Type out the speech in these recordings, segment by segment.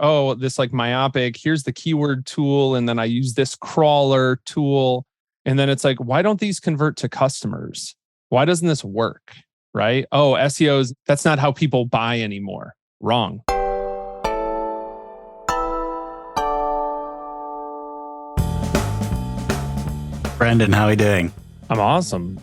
oh, this like myopic, here's the keyword tool. And then I use this crawler tool. And then it's like, why don't these convert to customers? Why doesn't this work? Right? Oh, SEOs, that's not how people buy anymore. Wrong. Brendan, how are you doing? I'm awesome.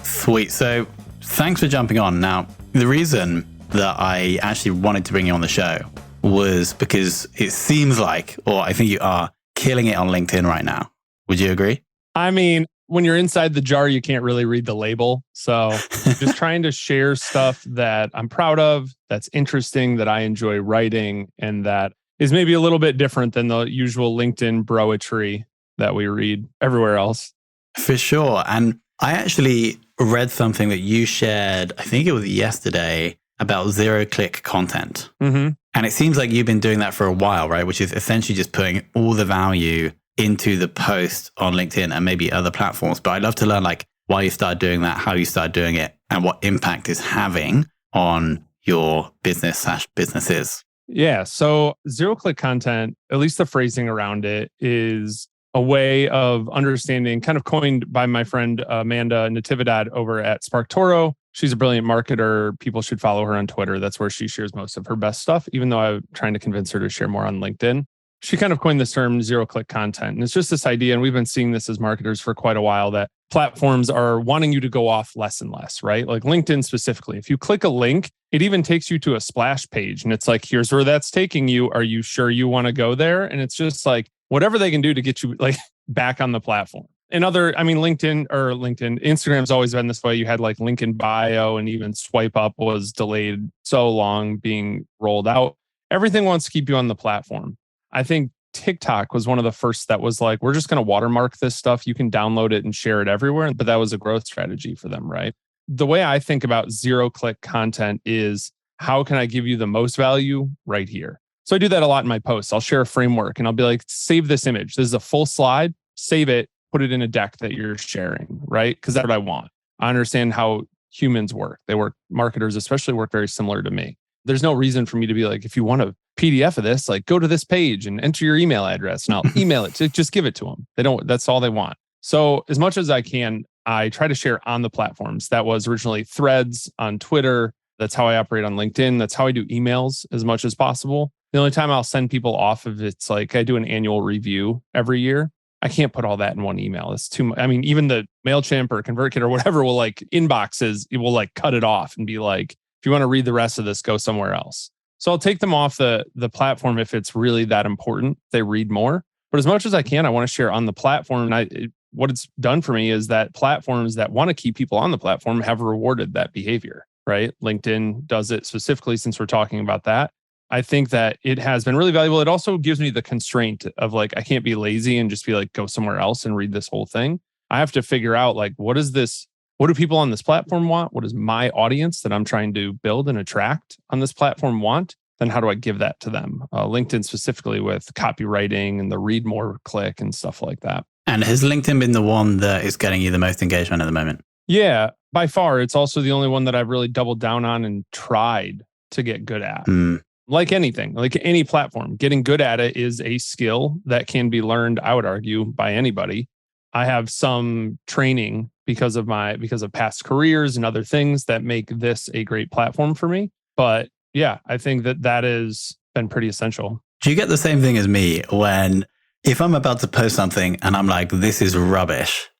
Sweet. So thanks for jumping on. Now, the reason that I actually wanted to bring you on the show was because it seems like, or I think you are, killing it on LinkedIn right now. Would you agree? I mean, when you're inside the jar, you can't really read the label. So just trying to share stuff that I'm proud of, that's interesting, that I enjoy writing, and that is maybe a little bit different than the usual LinkedIn broetry that we read everywhere else. For sure. And I actually read something that you shared, I think it was yesterday, about zero-click content. Mm-hmm. And it seems like you've been doing that for a while, right? Which is essentially just putting all the value into the post on LinkedIn and maybe other platforms. But I'd love to learn like why you started doing that, how you started doing it, and what impact it's having on your businesses. Yeah. So zero-click content, at least the phrasing around it, is a way of understanding, kind of coined by my friend Amanda Natividad over at SparkToro. She's a brilliant marketer. People should follow her on Twitter. That's where she shares most of her best stuff, even though I'm trying to convince her to share more on LinkedIn. She kind of coined this term zero-click content. And it's just this idea, and we've been seeing this as marketers for quite a while, that platforms are wanting you to go off less and less, right? Like LinkedIn specifically. If you click a link, it even takes you to a splash page. And it's like, here's where that's taking you. Are you sure you want to go there? And it's just like, whatever they can do to get you like back on the platform. Instagram's always been this way. You had like link in bio, and even swipe up was delayed so long being rolled out. Everything wants to keep you on the platform. I think TikTok was one of the first that was like, we're just going to watermark this stuff. You can download it and share it everywhere. But that was a growth strategy for them, right? The way I think about zero-click content is, how can I give you the most value right here? So I do that a lot in my posts. I'll share a framework and I'll be like, save this image. This is a full slide. Save it, put it in a deck that you're sharing, right? Because that's what I want. I understand how humans work. Marketers especially work very similar to me. There's no reason for me to be like, if you want a PDF of this, like go to this page and enter your email address and I'll email it. Just give it to them. That's all they want. So as much as I can, I try to share on the platforms. That was originally Threads on Twitter. That's how I operate on LinkedIn. That's how I do emails as much as possible. The only time I'll send people off of it's like I do an annual review every year. I can't put all that in one email. It's too much. I mean, even the MailChimp or ConvertKit or whatever will like inboxes, it will like cut it off and be like, if you want to read the rest of this, go somewhere else. So I'll take them off the platform if it's really that important. They read more. But as much as I can, I want to share on the platform. And what it's done for me is that platforms that want to keep people on the platform have rewarded that behavior, right? LinkedIn does it specifically since we're talking about that. I think that it has been really valuable. It also gives me the constraint of like, I can't be lazy and just be like, go somewhere else and read this whole thing. I have to figure out like, what do people on this platform want? What does my audience that I'm trying to build and attract on this platform want? Then how do I give that to them? LinkedIn specifically with copywriting and the read more click and stuff like that. And has LinkedIn been the one that is getting you the most engagement at the moment? Yeah, by far. It's also the only one that I've really doubled down on and tried to get good at. Like anything, like any platform, getting good at it is a skill that can be learned, I would argue, by anybody. I have some training because of past careers and other things that make this a great platform for me. But yeah, I think that has been pretty essential. Do you get the same thing as me when if I'm about to post something and I'm like, this is rubbish,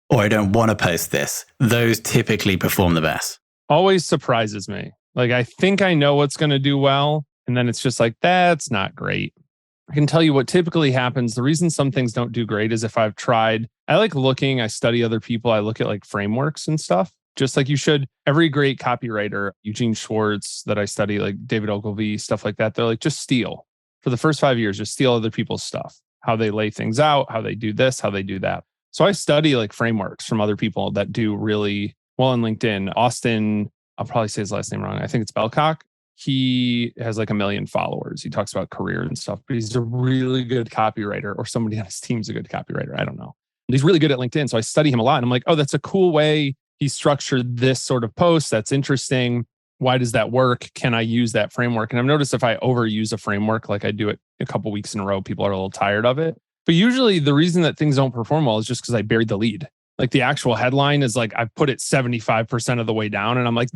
or I don't want to post this, those typically perform the best? Always surprises me. Like I think I know what's going to do well. And then it's just like, that's not great. I can tell you what typically happens. The reason some things don't do great is if I've tried, I study other people. I look at like frameworks and stuff, just like you should. Every great copywriter, Eugene Schwartz that I study, like David Ogilvy, stuff like that. They're like, just steal. For the first 5 years, just steal other people's stuff, how they lay things out, how they do this, how they do that. So I study like frameworks from other people that do really well on LinkedIn. Austin, I'll probably say his last name wrong. I think it's Belcock. He has like 1 million followers. He talks about career and stuff, but he's a really good copywriter, or somebody on his team's a good copywriter. I don't know. But he's really good at LinkedIn. So I study him a lot and I'm like, oh, that's a cool way he structured this sort of post. That's interesting. Why does that work? Can I use that framework? And I've noticed if I overuse a framework, like I do it a couple weeks in a row, people are a little tired of it. But usually the reason that things don't perform well is just because I buried the lead. Like the actual headline is like, I put it 75% of the way down. And I'm like,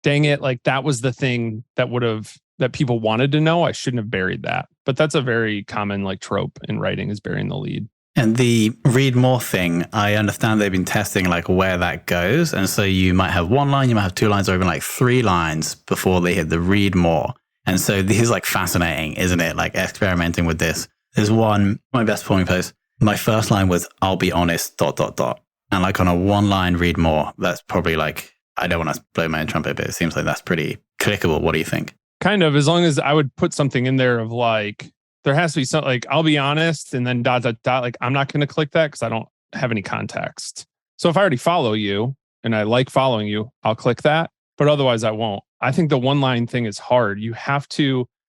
dang it. Like that was the thing that people wanted to know. I shouldn't have buried that. But that's a very common like trope in writing, is burying the lead. And the read more thing, I understand they've been testing like where that goes. And so you might have one line, you might have 2 lines, or even like 3 lines before they hit the read more. And so this is like fascinating, isn't it? Like experimenting with this. There's one, my best performing post. My first line was, I'll be honest, ... And like on a 1 line read more, that's probably like, I don't want to blow my own trumpet, but it seems like that's pretty clickable. What do you think? Kind of, as long as I would put something in there of like, there has to be something like, I'll be honest, and then ... Like, I'm not going to click that because I don't have any context. So if I already follow you and I like following you, I'll click that. But otherwise I won't. I think the 1 line thing is hard.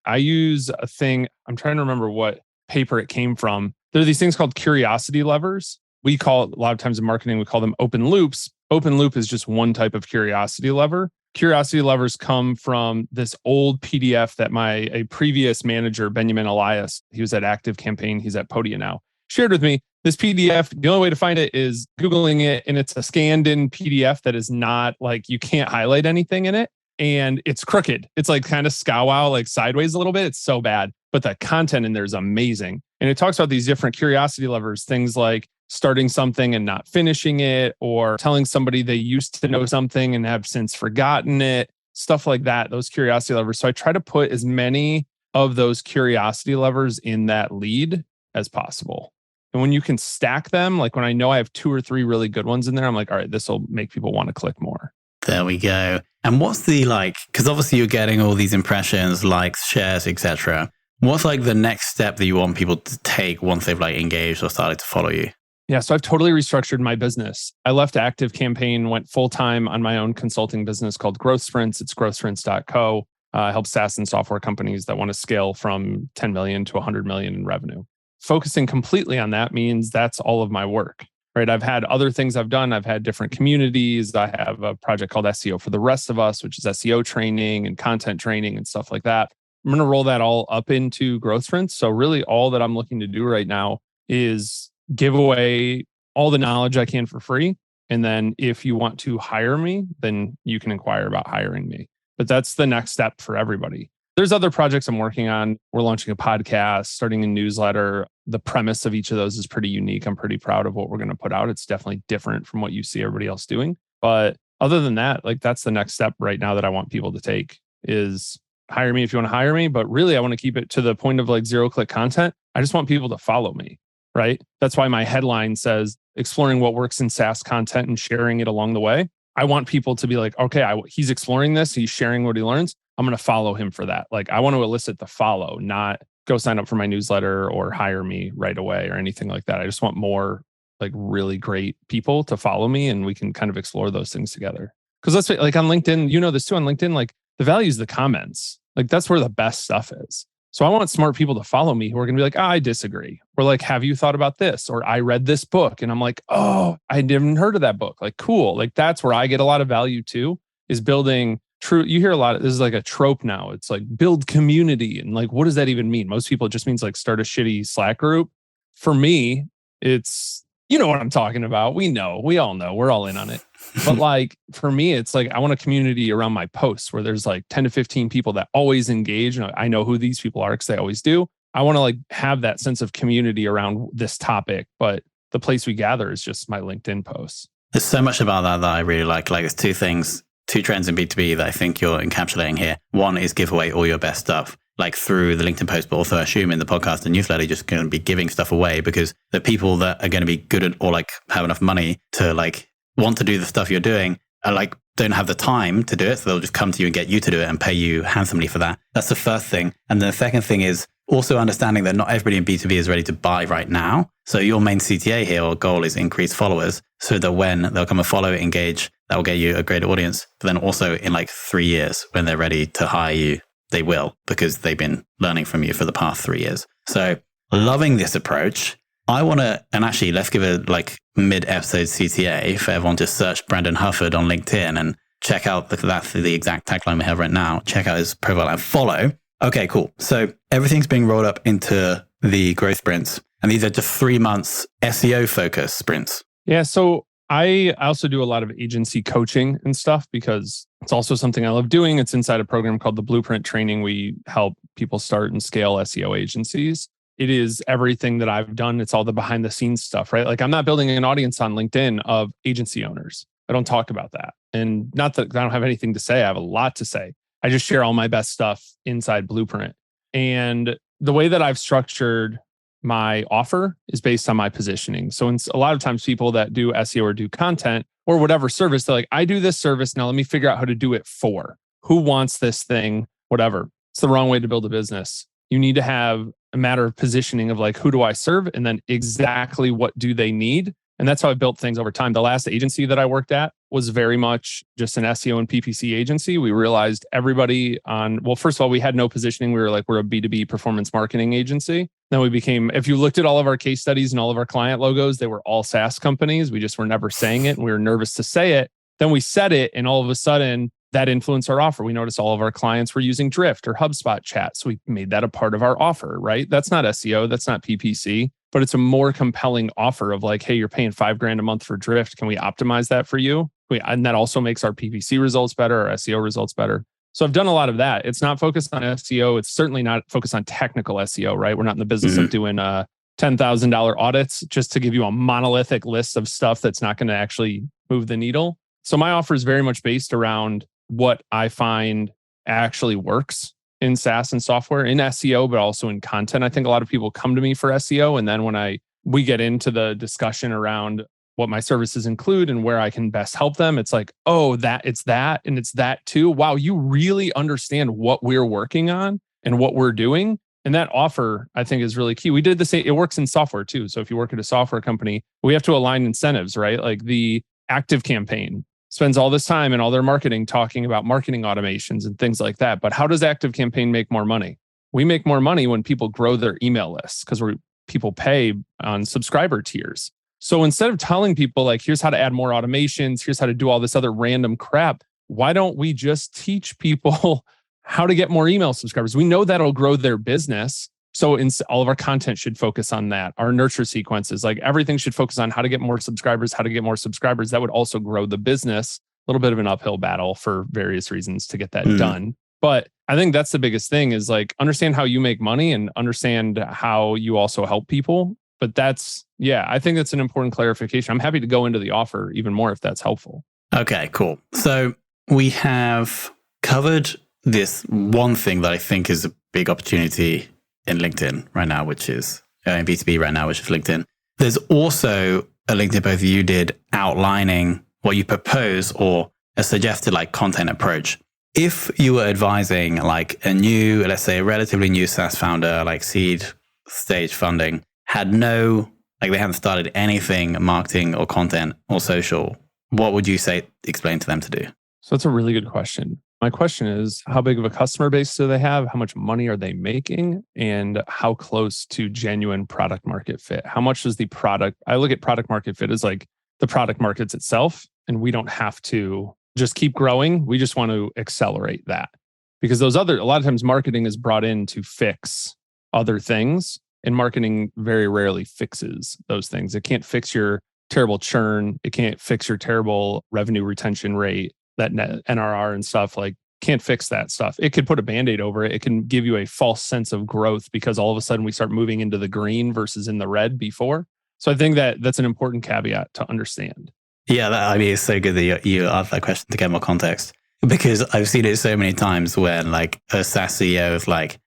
I use a thing, I'm trying to remember what paper it came from. There are these things called curiosity levers. We call it, a lot of times in marketing, we call them open loops. Open loop is just one type of curiosity lever. Curiosity levers come from this old PDF that a previous manager, Benjamin Elias, he was at Active Campaign, he's at Podia now, shared with me. This PDF, the only way to find it is Googling it, and it's a scanned in PDF that is not like, you can't highlight anything in it, and it's crooked. It's like kind of scow like sideways a little bit. It's so bad, but the content in there is amazing. And it talks about these different curiosity levers, things like starting something and not finishing it, or telling somebody they used to know something and have since forgotten it, stuff like that, those curiosity levers. So I try to put as many of those curiosity levers in that lead as possible. And when you can stack them, like when I know I have 2 or 3 really good ones in there, I'm like, all right, this will make people want to click more. There we go. And what's the because obviously you're getting all these impressions, likes, shares, etc. What's like the next step that you want people to take once they've like engaged or started to follow you? Yeah, so I've totally restructured my business. I left Active Campaign, went full-time on my own consulting business called Growth Sprints. It's growthsprints.co. I help SaaS and software companies that want to scale from 10 million to 100 million in revenue. Focusing completely on that means that's all of my work, right? I've had other things I've done. I've had different communities. I have a project called SEO for the Rest of Us, which is SEO training and content training and stuff like that. I'm going to roll that all up into Growth Sprints. So really all that I'm looking to do right now is give away all the knowledge I can for free. And then if you want to hire me, then you can inquire about hiring me. But that's the next step for everybody. There's other projects I'm working on. We're launching a podcast, starting a newsletter. The premise of each of those is pretty unique. I'm pretty proud of what we're going to put out. It's definitely different from what you see everybody else doing. But other than that, like that's the next step right now that I want people to take is hire me if you want to hire me. But really, I want to keep it to the point of like 0-click content. I just want people to follow me. Right? That's why my headline says exploring what works in SaaS content and sharing it along the way. I want people to be like, okay, he's exploring this. He's sharing what he learns. I'm going to follow him for that. Like I want to elicit the follow, not go sign up for my newsletter or hire me right away or anything like that. I just want more like really great people to follow me and we can kind of explore those things together. Because let's say like on LinkedIn, you know this too, on LinkedIn, like the value is the comments. Like that's where the best stuff is. So I want smart people to follow me who are going to be like, I disagree. Or like, have you thought about this? Or I read this book. And I'm like, oh, I didn't heard of that book. Like, cool. Like that's where I get a lot of value too, is building true. You hear a lot of, this is like a trope now. It's like build community. And like, what does that even mean? Most people, it just means like start a shitty Slack group. For me, it's, you know what I'm talking about. We all know, we're all in on it. But like, for me, it's like, I want a community around my posts where there's like 10 to 15 people that always engage. And I know who these people are because they always do. I want to like have that sense of community around this topic. But the place we gather is just my LinkedIn posts. There's so much about that I really like. Like there's 2 things, 2 trends in B2B that I think you're encapsulating here. One is give away all your best stuff, like through the LinkedIn post, but also assume in the podcast and newsletter, you're just going to be giving stuff away because the people that are going to be good at or like have enough money to like want to do the stuff you're doing are like don't have the time to do it. So they'll just come to you and get you to do it and pay you handsomely for that. That's the first thing. And then the second thing is also understanding that not everybody in B2B is ready to buy right now. So your main CTA here or goal is increase followers so that when they'll come and follow, engage, that will get you a great audience. But then also in like 3 years, when they're ready to hire you, they will, because they've been learning from you for the past 3 years. So loving this approach. I want to, and actually let's give a like mid-episode CTA for everyone to search Brandon Hufford on LinkedIn and check out, that's the exact tagline we have right now. Check out his profile and follow. Okay, cool. So everything's being rolled up into the growth sprints. And these are just 3 months SEO focus sprints. Yeah. So I also do a lot of agency coaching and stuff because it's also something I love doing. It's inside a program called the Blueprint Training. We help people start and scale SEO agencies. It is everything that I've done. It's all the behind the scenes stuff, right? Like I'm not building an audience on LinkedIn of agency owners. I don't talk about that. And not that I don't have anything to say. I have a lot to say. I just share all my best stuff inside Blueprint. And the way that I've structured my offer is based on my positioning. So a lot of times people that do SEO or do content or whatever service, they're like, I do this service. Now let me figure out how to do it for who wants this thing, whatever. It's the wrong way to build a business. You need to have a matter of positioning of like, who do I serve? And then exactly what do they need? And that's how I built things over time. The last agency that I worked at was very much just an SEO and PPC agency. We realized everybody first of all, we had no positioning. We were like, we're a B2B performance marketing agency. Then we became, if you looked at all of our case studies and all of our client logos, they were all SaaS companies. We just were never saying it. And we were nervous to say it. Then we said it. And all of a sudden that influenced our offer. We noticed all of our clients were using Drift or HubSpot chat. So we made that a part of our offer, right? That's not SEO. That's not PPC. But it's a more compelling offer of like, hey, you're paying $5,000 a month for Drift. Can we optimize that for you? And that also makes our PPC results better, our SEO results better. So I've done a lot of that. It's not focused on SEO. It's certainly not focused on technical SEO, right? We're not in the business of doing $10,000 audits just to give you a monolithic list of stuff that's not going to actually move the needle. So my offer is very much based around what I find actually works in SaaS and software, in SEO, but also in content. I think a lot of people come to me for SEO. And then when we get into the discussion around what my services include and where I can best help them, it's like, oh, it's that, and it's that too. Wow, you really understand what we're working on and what we're doing. And that offer, I think, is really key. We did the same, it works in software too. So if you work at a software company, we have to align incentives, right? Like the Active Campaign spends all this time in all their marketing talking about marketing automations and things like that. But how does Active Campaign make more money? We make more money when people grow their email lists because people pay on subscriber tiers. So instead of telling people like, here's how to add more automations, here's how to do all this other random crap, why don't we just teach people how to get more email subscribers? We know that'll grow their business. So all of our content should focus on that. Our nurture sequences, like everything should focus on how to get more subscribers, how to get more subscribers. That would also grow the business. A little bit of an uphill battle for various reasons to get that done. But I think that's the biggest thing is like understand how you make money and understand how you also help people. But I think that's an important clarification. I'm happy to go into the offer even more if that's helpful. Okay, cool. So we have covered this one thing that I think is a big opportunity in LinkedIn right now, which is in B2B right now, which is LinkedIn. There's also a LinkedIn post you did outlining what you propose or a suggested like content approach. If you were advising like let's say a relatively new SaaS founder, like seed stage funding, they hadn't started anything marketing or content or social, what would you explain to them to do? So that's a really good question. My question is, how big of a customer base do they have? How much money are they making? And how close to genuine product market fit? How much does the product, I look at product market fit as like the product markets itself, and we don't have to just keep growing. We just want to accelerate that because a lot of times marketing is brought in to fix other things, and marketing very rarely fixes those things. It can't fix your terrible churn. It can't fix your terrible revenue retention rate. That NRR and stuff, like can't fix that stuff. It could put a Band-Aid over it. It can give you a false sense of growth because all of a sudden we start moving into the green versus in the red before. So I think that's an important caveat to understand. Yeah, it's so good that you asked that question to get more context because I've seen it so many times when like a SaaS CEO is like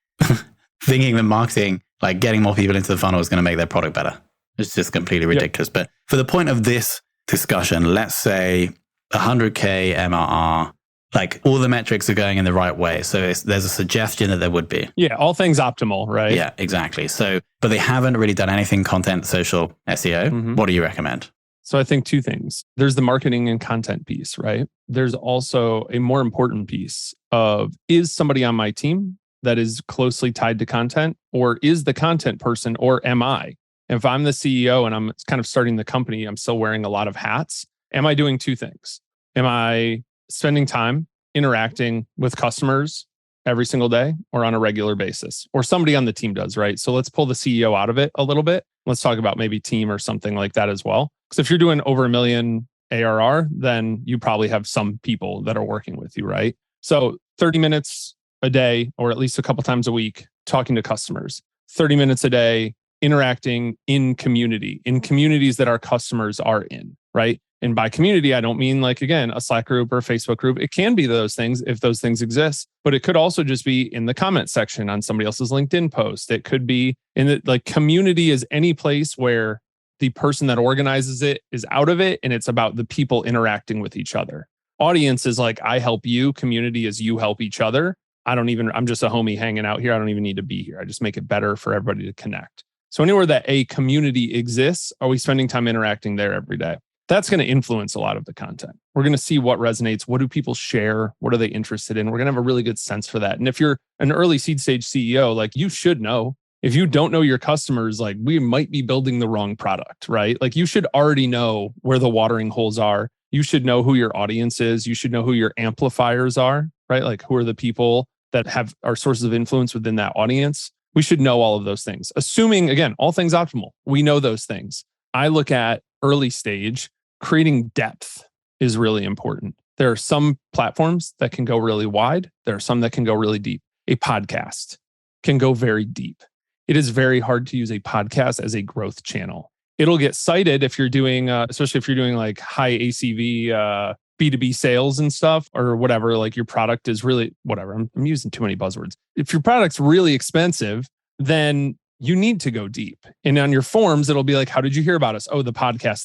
thinking that marketing, like getting more people into the funnel is going to make their product better. It's just completely ridiculous. Yep. But for the point of this discussion, let's say 100K MRR, like all the metrics are going in the right way. So there's a suggestion that there would be. Yeah, all things optimal, right? Yeah, exactly. So, but they haven't really done anything content, social, SEO. Mm-hmm. What do you recommend? So I think two things. There's the marketing and content piece, right? There's also a more important piece of, is somebody on my team that is closely tied to content, or is the content person, or am I? If I'm the CEO and I'm kind of starting the company, I'm still wearing a lot of hats. Am I doing two things? Am I spending time interacting with customers every single day or on a regular basis, or somebody on the team does, right? So let's pull the CEO out of it a little bit. Let's talk about maybe team or something like that as well. Because if you're doing over $1 million ARR, then you probably have some people that are working with you, right? So 30 minutes a day, or at least a couple times a week, talking to customers, 30 minutes a day, interacting in communities that our customers are in, right? And by community, I don't mean like, again, a Slack group or a Facebook group. It can be those things if those things exist, but it could also just be in the comment section on somebody else's LinkedIn post. It could be in the, like, community is any place where the person that organizes it is out of it and it's about the people interacting with each other. Audience is like, I help you. Community is you help each other. I'm just a homie hanging out here. I don't even need to be here. I just make it better for everybody to connect. So anywhere that a community exists, are we spending time interacting there every day? That's going to influence a lot of the content. We're going to see what resonates. What do people share? What are they interested in? We're going to have a really good sense for that. And if you're an early seed stage CEO, like, you should know. If you don't know your customers, like, we might be building the wrong product, right? Like, you should already know where the watering holes are. You should know who your audience is. You should know who your amplifiers are, right? Like, who are the people that are sources of influence within that audience? We should know all of those things. Assuming, again, all things optimal, we know those things. I look at early stage. Creating depth is really important. There are some platforms that can go really wide. There are some that can go really deep. A podcast can go very deep. It is very hard to use a podcast as a growth channel. It'll get cited if you're doing, especially if you're doing like high ACV B2B sales and stuff, or whatever, like your product is really, whatever, I'm using too many buzzwords. If your product's really expensive, then you need to go deep. And on your forms, it'll be like, how did you hear about us? Oh, the podcast.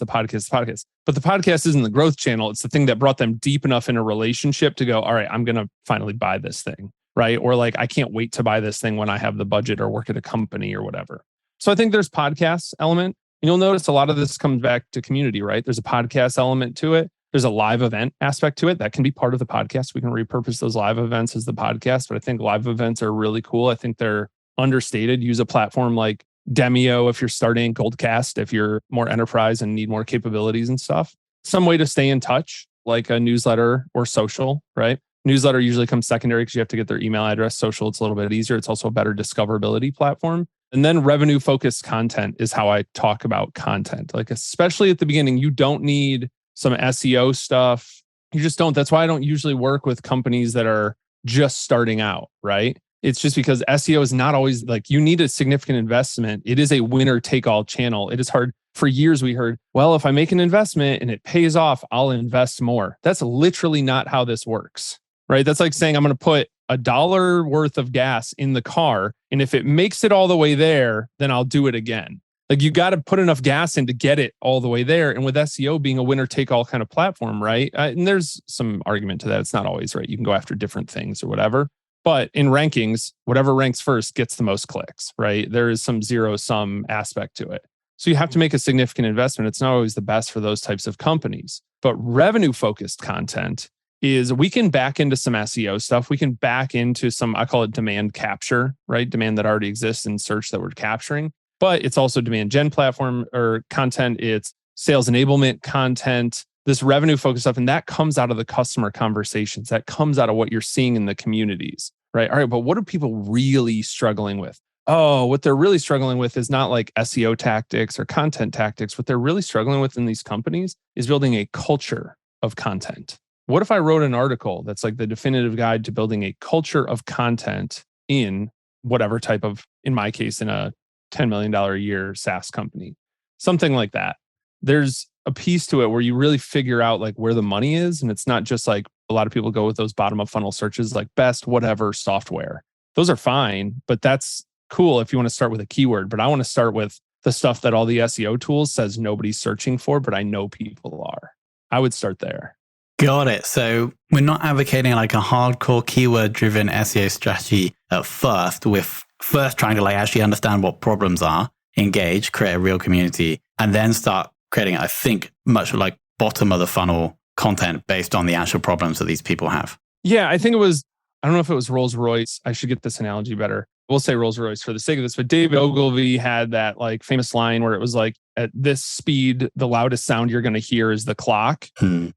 But the podcast isn't the growth channel. It's the thing that brought them deep enough in a relationship to go, all right, I'm going to finally buy this thing, right? Or like, I can't wait to buy this thing when I have the budget or work at a company or whatever. So I think there's podcast element. And you'll notice a lot of this comes back to community, right? There's a podcast element to it. There's a live event aspect to it that can be part of the podcast. We can repurpose those live events as the podcast, but I think live events are really cool. I think they're understated. Use a platform like Demio if you're starting, Goldcast if you're more enterprise and need more capabilities and stuff. Some way to stay in touch, like a newsletter or social, right? Newsletter usually comes secondary because you have to get their email address. Social, it's a little bit easier. It's also a better discoverability platform. And then revenue-focused content is how I talk about content. Like, especially at the beginning, you don't need some SEO stuff. You just don't. That's why I don't usually work with companies that are just starting out, right? It's just because SEO is not always like, you need a significant investment. It is a winner take all channel. It is hard. For years, we heard, well, if I make an investment and it pays off, I'll invest more. That's literally not how this works, right? That's like saying I'm going to put $1 worth of gas in the car. And if it makes it all the way there, then I'll do it again. Like, you got to put enough gas in to get it all the way there. And with SEO being a winner take all kind of platform, right? And there's some argument to that. It's not always right. You can go after different things or whatever. But in rankings, whatever ranks first gets the most clicks, right? There is some zero sum aspect to it. So you have to make a significant investment. It's not always the best for those types of companies. But revenue focused content is, we can back into some SEO stuff. We can back into some, I call it demand capture, right? Demand that already exists in search that we're capturing. But it's also demand gen platform or content. It's sales enablement content, this revenue focused stuff. And that comes out of the customer conversations. That comes out of what you're seeing in the communities, right? All right, but what are people really struggling with? Oh, what they're really struggling with is not like SEO tactics or content tactics. What they're really struggling with in these companies is building a culture of content. What if I wrote an article that's like the definitive guide to building a culture of content in whatever type of, in my case, in a $10 million a year SaaS company, something like that. There's a piece to it where you really figure out like where the money is. And it's not just like, a lot of people go with those bottom up funnel searches, like best whatever software. Those are fine, but that's cool if you want to start with a keyword. But I want to start with the stuff that all the SEO tools says nobody's searching for, but I know people are. I would start there. Got it. So we're not advocating like a hardcore keyword driven SEO strategy at first. We're first trying to like actually understand what problems are, engage, create a real community, and then start creating, I think, much like bottom of the funnel content based on the actual problems that these people have. Yeah, I think it was, I don't know if it was Rolls-Royce. I should get this analogy better. We'll say Rolls-Royce for the sake of this, but David Ogilvy had that like famous line where it was like, at this speed, the loudest sound you're going to hear is the clock.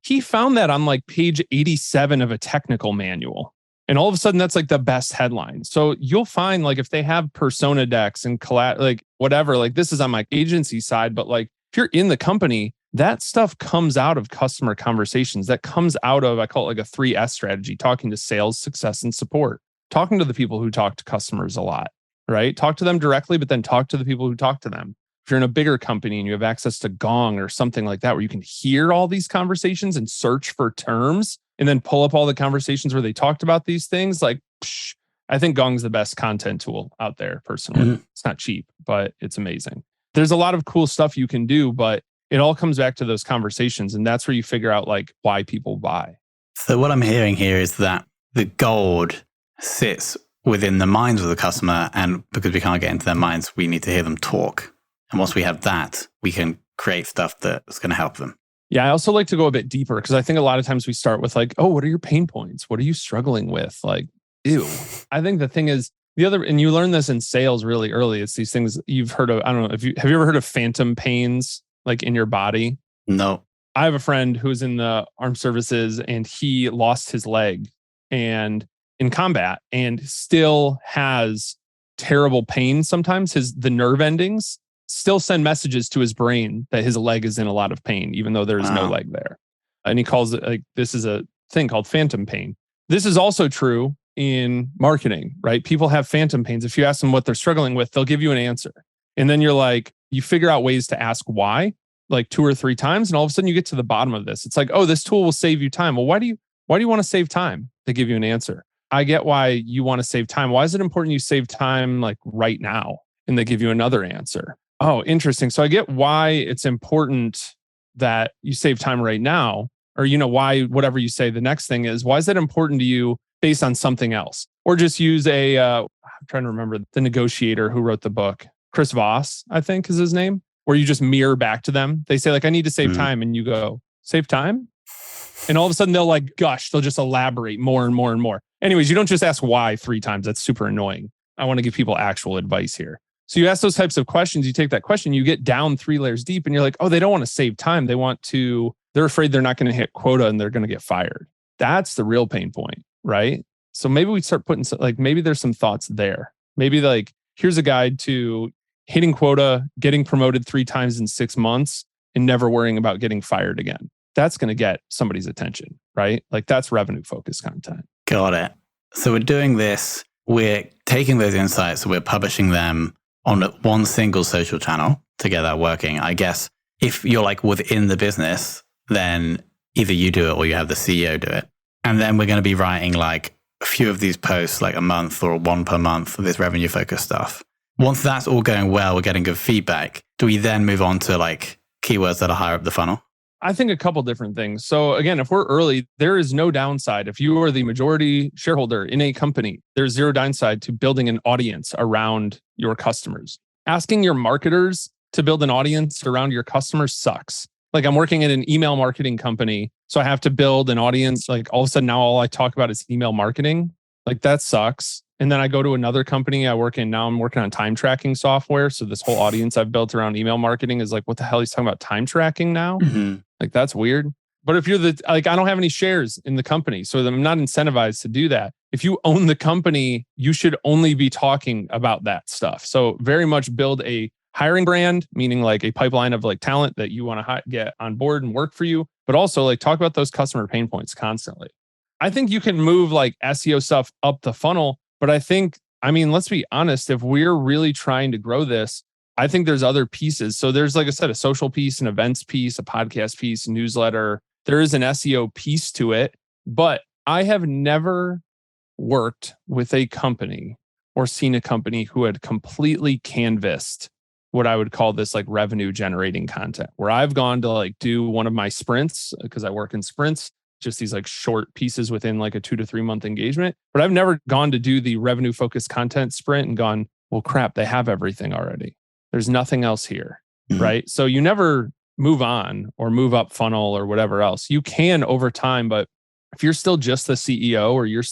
He found that on like page 87 of a technical manual. And all of a sudden, that's like the best headline. So you'll find like if they have persona decks and like whatever, like this is on my agency side, but like if you're in the company, that stuff comes out of customer conversations. That comes out of, I call it like a 3S strategy, talking to sales, success, and support. Talking to the people who talk to customers a lot, right? Talk to them directly, but then talk to the people who talk to them. If you're in a bigger company and you have access to Gong or something like that, where you can hear all these conversations and search for terms and then pull up all the conversations where they talked about these things, like, I think Gong's the best content tool out there, personally. It's not cheap, but it's amazing. There's a lot of cool stuff you can do, but it all comes back to those conversations. And that's where you figure out like why people buy. So what I'm hearing here is that the gold sits within the minds of the customer. And because we can't get into their minds, we need to hear them talk. And once we have that, we can create stuff that's going to help them. Yeah, I also like to go a bit deeper because I think a lot of times we start with like, oh, what are your pain points? What are you struggling with? Like, ew. I think the thing is the other, and you learn this in sales really early. It's these things you've heard of. I don't know if have you ever heard of phantom pains like in your body? No. I have a friend who's in the armed services and he lost his leg and in combat and still has terrible pain. Sometimes the nerve endings still send messages to his brain that his leg is in a lot of pain, even though there is no leg there. And he calls it like, this is a thing called phantom pain. This is also true in marketing, right? People have phantom pains. If you ask them what they're struggling with, they'll give you an answer. And then you're like, you figure out ways to ask why, like 2 or 3 times. And all of a sudden you get to the bottom of this. It's like, oh, this tool will save you time. Well, why do you want to save time? They give you an answer. I get why you want to save time. Why is it important you save time like right now? And they give you another answer. Oh, interesting. So I get why it's important that you save time right now, or, why whatever you say, the next thing is, why is that important to you based on something else? Or just use I'm trying to remember the negotiator who wrote the book, Chris Voss, I think is his name, where you just mirror back to them. They say like, I need to save time. And you go, save time? And all of a sudden they'll like gush, they'll just elaborate more and more and more. Anyways, you don't just ask why 3 times. That's super annoying. I want to give people actual advice here. So you ask those types of questions, you take that question, you get down 3 layers deep and you're like, oh, they don't want to save time. They're afraid they're not going to hit quota and they're going to get fired. That's the real pain point, right? So maybe we start putting maybe there's some thoughts there. Maybe like, here's a guide to hitting quota, getting promoted 3 times in 6 months and never worrying about getting fired again. That's going to get somebody's attention, right? Like that's revenue focused content. Got it. So we're doing this, we're taking those insights, we're publishing them on one single social channel to get that working. I guess if you're like within the business, then either you do it or you have the CEO do it. And then we're going to be writing like a few of these posts, like a month or 1 per month for this revenue focused stuff. Once that's all going well, we're getting good feedback. Do we then move on to like keywords that are higher up the funnel? I think a couple different things. So again, if we're early, there is no downside. If you are the majority shareholder in a company, there's zero downside to building an audience around your customers. Asking your marketers to build an audience around your customers sucks. Like I'm working at an email marketing company, so I have to build an audience. Like all of a sudden now all I talk about is email marketing. Like that sucks. And then I go to another company I'm working on time tracking software. So this whole audience I've built around email marketing is like, what the hell he's talking about time tracking now? Like that's weird. But if you're I don't have any shares in the company, so I'm not incentivized to do that. If you own the company, you should only be talking about that stuff. So very much build a hiring brand, meaning like a pipeline of like talent that you want to get on board and work for you, but also like talk about those customer pain points constantly. I think you can move like SEO stuff up the funnel, but let's be honest, if we're really trying to grow this, I think there's other pieces. So there's, like I said, a social piece, an events piece, a podcast piece, newsletter. There is an SEO piece to it, but I have never worked with a company or seen a company who had completely canvassed what I would call this like revenue generating content, where I've gone to like do one of my sprints because I work in sprints, just these like short pieces within like a 2 to 3 month engagement. But I've never gone to do the revenue focused content sprint and gone, well, crap, they have everything already. There's nothing else here, right? So you never move on or move up funnel or whatever else. You can over time, but if you're still just the CEO or you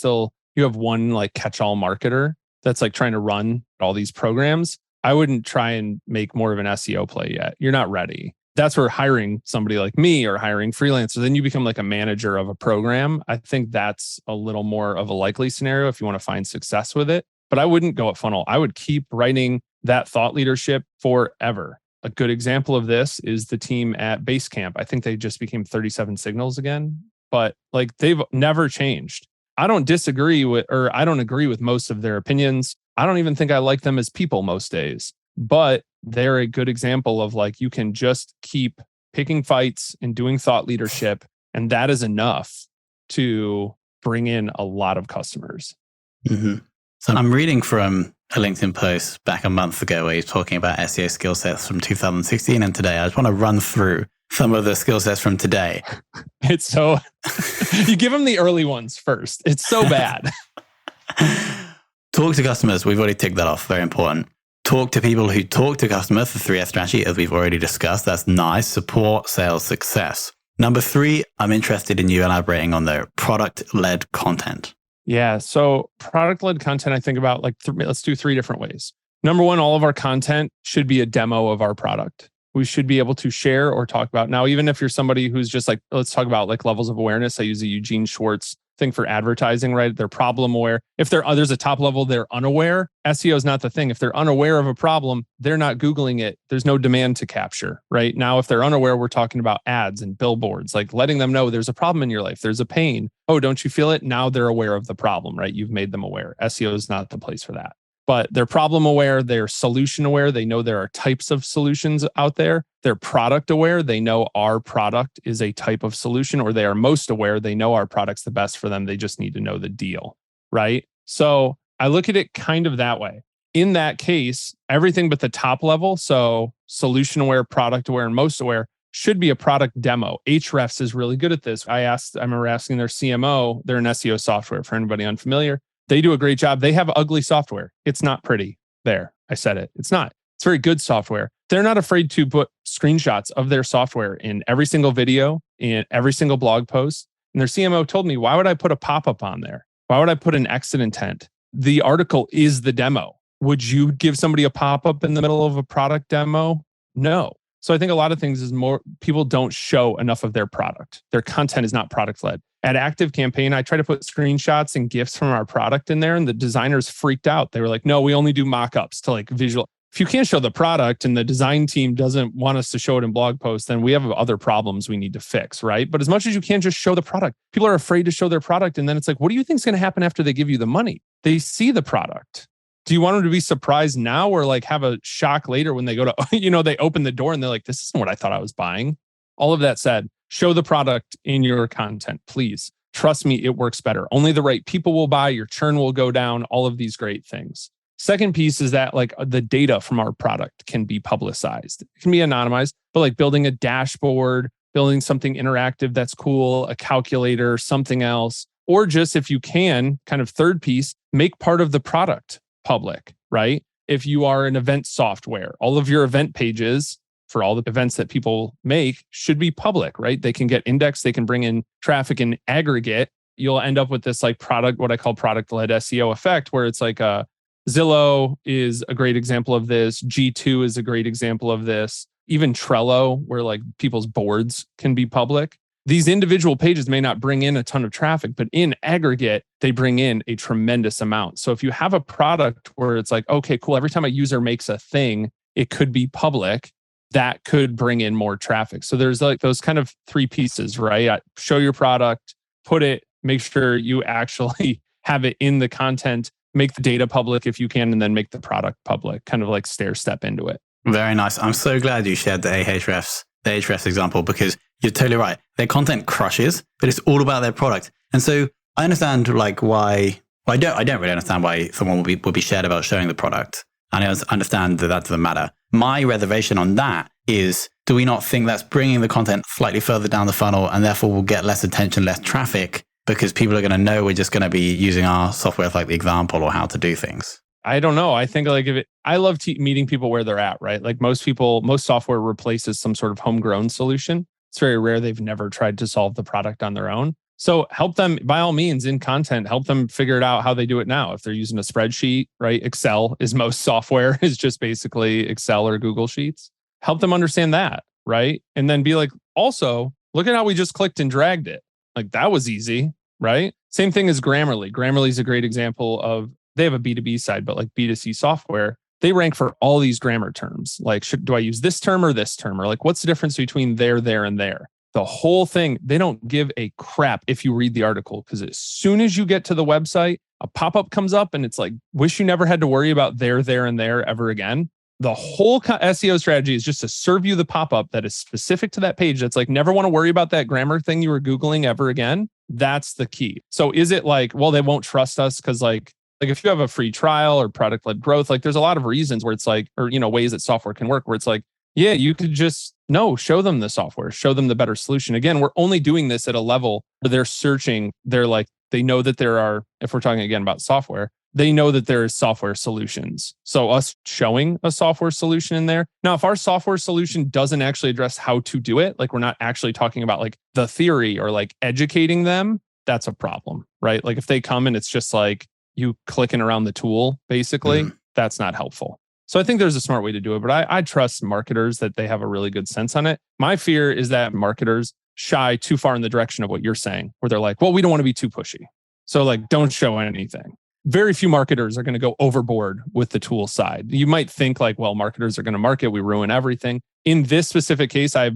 have one like catch-all marketer that's like trying to run all these programs, I wouldn't try and make more of an SEO play yet. You're not ready. That's where hiring somebody like me or hiring freelancers, then you become like a manager of a program. I think that's a little more of a likely scenario if you want to find success with it. But I wouldn't go at funnel. I would keep writing that thought leadership forever. A good example of this is the team at Basecamp. I think they just became 37 Signals again, but like they've never changed. I don't agree with most of their opinions. I don't even think I like them as people most days, but they're a good example of like, you can just keep picking fights and doing thought leadership. And that is enough to bring in a lot of customers. Mm-hmm. So I'm reading from a LinkedIn post back a month ago where he's talking about SEO skill sets from 2016 and today. I just want to run through some of the skill sets from today. It's so, you give them the early ones first. It's so bad. Talk to customers. We've already ticked that off. Very important. Talk to people who talk to customers, the 3S strategy, as we've already discussed. That's nice. Support sales success. Number 3, I'm interested in you elaborating on the product-led content. Yeah. So product-led content, I think about like, let's do 3 different ways. Number 1, all of our content should be a demo of our product. We should be able to share or talk about. Now, even if you're somebody who's just like, let's talk about like levels of awareness. I use a Eugene Schwartz thing for advertising, right? They're problem aware. If there's a top level, they're unaware. SEO is not the thing. If they're unaware of a problem, they're not Googling it. There's no demand to capture, right? Now, if they're unaware, we're talking about ads and billboards, like letting them know there's a problem in your life. There's a pain. Oh, don't you feel it? Now they're aware of the problem, right? You've made them aware. SEO is not the place for that. But they're problem aware, they're solution aware. They know there are types of solutions out there. They're product aware. They know our product is a type of solution, or they are most aware. They know our product's the best for them. They just need to know the deal, right? So I look at it kind of that way. In that case, everything but the top level, so solution aware, product aware, and most aware, should be a product demo. Ahrefs is really good at this. I remember asking their CMO, they're an SEO software for anybody unfamiliar. They do a great job. They have ugly software. It's not pretty. There, I said it. It's not. It's very good software. They're not afraid to put screenshots of their software in every single video, in every single blog post. And their CMO told me, why would I put a pop-up on there? Why would I put an exit intent? The article is the demo. Would you give somebody a pop-up in the middle of a product demo? No. So I think a lot of things is more, people don't show enough of their product. Their content is not product-led. At Active Campaign, I try to put screenshots and GIFs from our product in there, and the designers freaked out. They were like, no, we only do mock-ups to like visual. If you can't show the product and the design team doesn't want us to show it in blog posts, then we have other problems we need to fix, right? But as much as you can just show the product, people are afraid to show their product. And then it's like, what do you think is going to happen after they give you the money? They see the product. Do you want them to be surprised now or like have a shock later when they go to, they open the door and they're like, this isn't what I thought I was buying. All of that said, show the product in your content, please. Trust me, it works better. Only the right people will buy, your churn will go down, all of these great things. Second piece is that like the data from our product can be publicized. It can be anonymized, but like building a dashboard, building something interactive that's cool, a calculator, something else, or just if you can, kind of third piece, make part of the product public, right? If you are an event software, all of your event pages for all the events that people make should be public, right? They can get indexed, they can bring in traffic in aggregate. You'll end up with this like product, what I call product-led SEO effect, where it's like Zillow is a great example of this. G2 is a great example of this. Even Trello, where like people's boards can be public. These individual pages may not bring in a ton of traffic, but in aggregate, they bring in a tremendous amount. So if you have a product where it's like, okay, cool, every time a user makes a thing, it could be public, that could bring in more traffic. So there's like those kind of 3 pieces, right? Show your product, put it, make sure you actually have it in the content, make the data public if you can, and then make the product public, kind of like stair step into it. Very nice. I'm so glad you shared the Ahrefs example, because you're totally right. Their content crushes, but it's all about their product. And so I understand like why, I don't really understand why someone would be shared about showing the product. And I understand that doesn't matter. My reservation on that is, do we not think that's bringing the content slightly further down the funnel and therefore we'll get less attention, less traffic, because people are going to know we're just going to be using our software as like the example or how to do things? I don't know. I think like I love meeting people where they're at, right? Like most software replaces some sort of homegrown solution. It's very rare they've never tried to solve the product on their own. So help them, by all means, in content, help them figure it out how they do it now. If they're using a spreadsheet, right? Excel is most software is just basically Excel or Google Sheets. Help them understand that, right? And then be like, also, look at how we just clicked and dragged it. Like that was easy, right? Same thing as Grammarly. Grammarly is a great example of, they have a B2B side, but like B2C software, they rank for all these grammar terms. Like, do I use this term or this term? Or like, what's the difference between there, and there? The whole thing, they don't give a crap if you read the article, because as soon as you get to the website, a pop-up comes up and it's like, wish you never had to worry about there, and there ever again. The whole SEO strategy is just to serve you the pop-up that is specific to that page. That's like, never want to worry about that grammar thing you were Googling ever again. That's the key. So is it like, well, they won't trust us because like if you have a free trial or product-led growth, like there's a lot of reasons where it's like, or, ways that software can work where it's like, yeah, you could just, no, show them the software, show them the better solution. Again, we're only doing this at a level where they're searching. They're like, they know that there are, if we're talking again about software, they know that there is software solutions. So us showing a software solution in there. Now, if our software solution doesn't actually address how to do it, like we're not actually talking about like the theory or like educating them, that's a problem, right? Like if they come and it's just like you clicking around the tool, basically, that's not helpful. So I think there's a smart way to do it, but I trust marketers that they have a really good sense on it. My fear is that marketers shy too far in the direction of what you're saying, where they're like, well, we don't want to be too pushy. So like, don't show anything. Very few marketers are going to go overboard with the tool side. You might think like, well, marketers are going to market, we ruin everything. In this specific case, I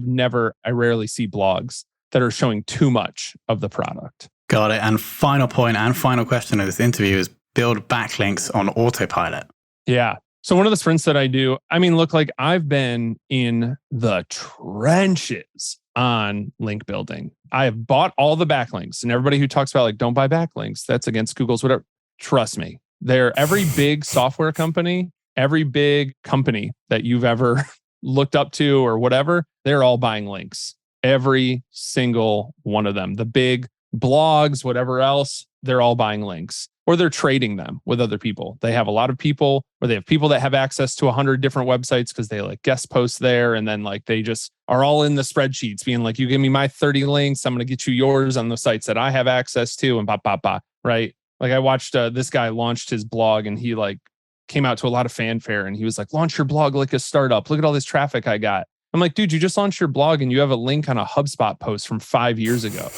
rarely see blogs that are showing too much of the product. Got it. And final point and final question of this interview is build backlinks on autopilot. Yeah. So one of the sprints that I do, I mean, look, like I've been in the trenches on link building. I have bought all the backlinks, and everybody who talks about like, don't buy backlinks, that's against Google's whatever. Trust me, every big software company, every big company that you've ever looked up to or whatever, they're all buying links. Every single one of them, the big blogs, whatever else, they're all buying links. Or they're trading them with other people. They have a lot of people, or they have people that have access to 100 different websites because they like guest post there. And then like they just are all in the spreadsheets being like, you give me my 30 links, I'm going to get you yours on the sites that I have access to, and right? Like I watched this guy launched his blog, and he like came out to a lot of fanfare, and he was like, launch your blog like a startup. Look at all this traffic I got. I'm like, dude, you just launched your blog and you have a link on a HubSpot post from 5 years ago.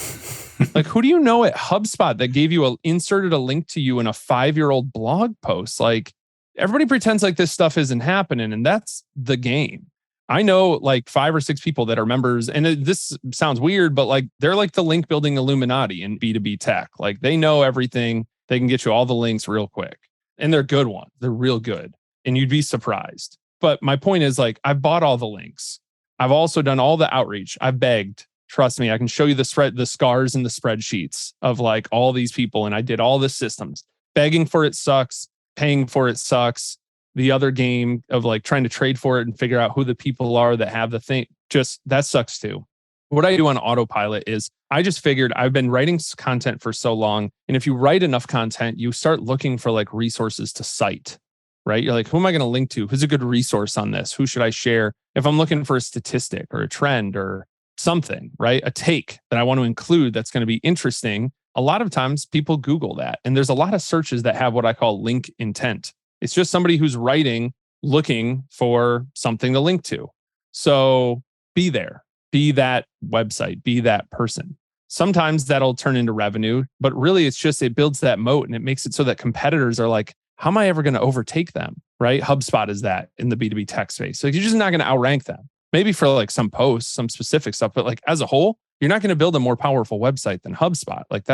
Like, who do you know at HubSpot that gave you inserted a link to you in a 5-year-old blog post? Like, everybody pretends like this stuff isn't happening, and that's the game. I know like 5 or 6 people that are members, and this sounds weird, but like they're like the link building Illuminati in B2B tech. Like they know everything. They can get you all the links real quick, and they're good ones. They're real good, and you'd be surprised. But my point is like, I've bought all the links. I've also done all the outreach. I've begged. Trust me, I can show you the scars in the spreadsheets of like all these people. And I did all the systems. Begging for it sucks. Paying for it sucks. The other game of like trying to trade for it and figure out who the people are that have the thing, just that sucks too. What I do on autopilot is I just figured I've been writing content for so long. And if you write enough content, you start looking for like resources to cite, right? You're like, who am I going to link to? Who's a good resource on this? Who should I share? If I'm looking for a statistic or a trend or something, right? A take that I want to include that's going to be interesting. A lot of times people Google that. And there's a lot of searches that have what I call link intent. It's just somebody who's writing, looking for something to link to. So be there, be that website, be that person. Sometimes that'll turn into revenue, but really it's just, it builds that moat and it makes it so that competitors are like, how am I ever going to overtake them? Right? HubSpot is that in the B2B tech space. So you're just not going to outrank them. Maybe for like some posts, some specific stuff, but like as a whole, you're not going to build a more powerful website than HubSpot. Like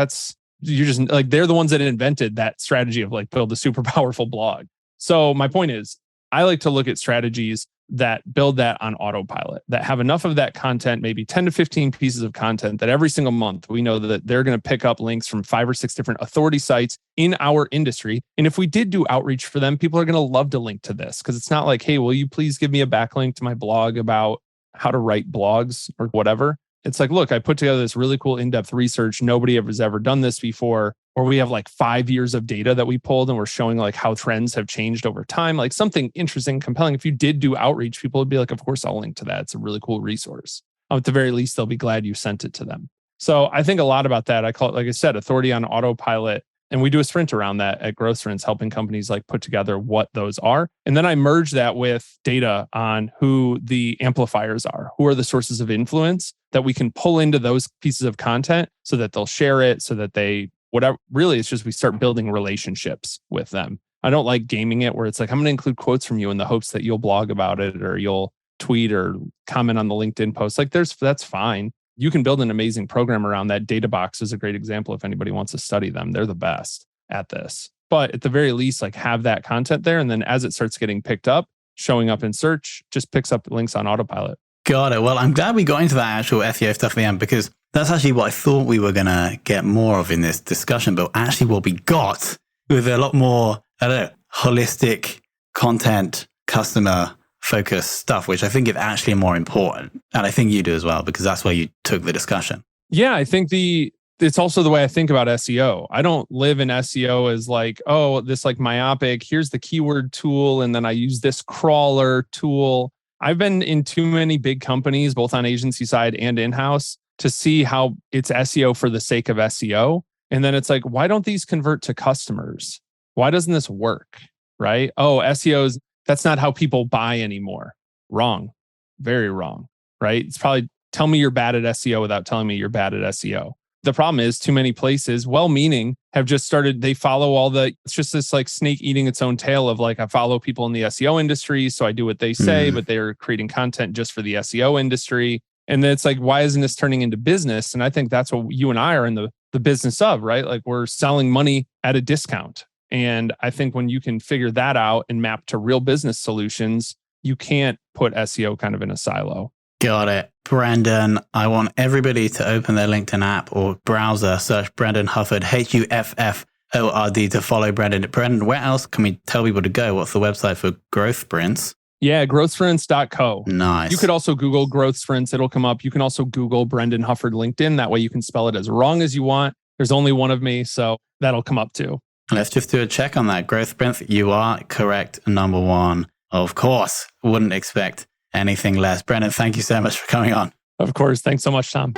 you're just like, they're the ones that invented that strategy of like build a super powerful blog. So my point is, I like to look at strategies that build that on autopilot, that have enough of that content, maybe 10 to 15 pieces of content that every single month we know that they're going to pick up links from 5 or 6 different authority sites in our industry. And if we did do outreach for them, people are going to love to link to this because it's not like, hey, will you please give me a backlink to my blog about how to write blogs or whatever? It's like, look, I put together this really cool in-depth research. Nobody has ever done this before. Or we have like 5 years of data that we pulled and we're showing like how trends have changed over time, like something interesting, compelling. If you did do outreach, people would be like, of course, I'll link to that. It's a really cool resource. At the very least, they'll be glad you sent it to them. So I think a lot about that. I call it, like I said, authority on autopilot. And we do a sprint around that at Growth Sprints, helping companies like put together what those are. And then I merge that with data on who the amplifiers are, who are the sources of influence that we can pull into those pieces of content so that they'll share it, so that they, whatever, really it's just we start building relationships with them. I don't like gaming it where it's like, I'm going to include quotes from you in the hopes that you'll blog about it or you'll tweet or comment on the LinkedIn post. Like that's fine. You can build an amazing program around that. DataBox is a great example if anybody wants to study them. They're the best at this. But at the very least, like have that content there. And then as it starts getting picked up, showing up in search, just picks up links on autopilot. Got it. Well, I'm glad we got into that actual SEO stuff at the end, because that's actually what I thought we were going to get more of in this discussion. But actually what we got with a lot more, holistic content, customer focus stuff, which I think is actually more important. And I think you do as well, because that's where you took the discussion. Yeah, I think it's also the way I think about SEO. I don't live in SEO as like, oh, this like myopic, here's the keyword tool, and then I use this crawler tool. I've been in too many big companies, both on agency side and in-house, to see how it's SEO for the sake of SEO. And then it's like, why don't these convert to customers? Why doesn't this work? Right? Oh, SEO's, that's not how people buy anymore. Wrong. Very wrong. Right? It's probably tell me you're bad at SEO without telling me you're bad at SEO. The problem is too many places, well-meaning, have just started, they follow it's just this like snake eating its own tail of like, I follow people in the SEO industry, so I do what they say, but they're creating content just for the SEO industry. And then it's like, why isn't this turning into business? And I think that's what you and I are in the business of, right? Like we're selling money at a discount. And I think when you can figure that out and map to real business solutions, you can't put SEO kind of in a silo. Got it. Brandon, I want everybody to open their LinkedIn app or browser, search Brandon Hufford, Hufford, to follow Brandon. Brandon, where else can we tell people to go? What's the website for Growth Sprints? Yeah, growthsprints.co. Nice. You could also Google Growth Sprints. It'll come up. You can also Google Brendan Hufford LinkedIn. That way you can spell it as wrong as you want. There's only one of me, so that'll come up too. Let's just do a check on that. Growth Sprints, you are correct. Number one. Of course, wouldn't expect anything less. Brendan, thank you so much for coming on. Of course. Thanks so much, Tom.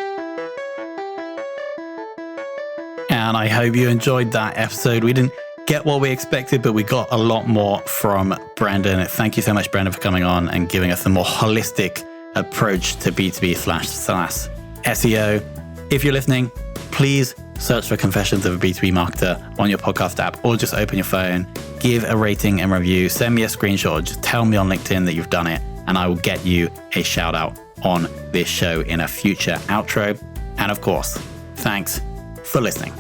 And I hope you enjoyed that episode. We didn't get what we expected, but we got a lot more from Brandon. Thank you so much, Brandon, for coming on and giving us a more holistic approach to B2B/SaaS SEO. If you're listening, please search for Confessions of a B2B Marketer on your podcast app, or just open your phone, give a rating and review, send me a screenshot, or just tell me on LinkedIn that you've done it, and I will get you a shout out on this show in a future outro. And of course, thanks for listening.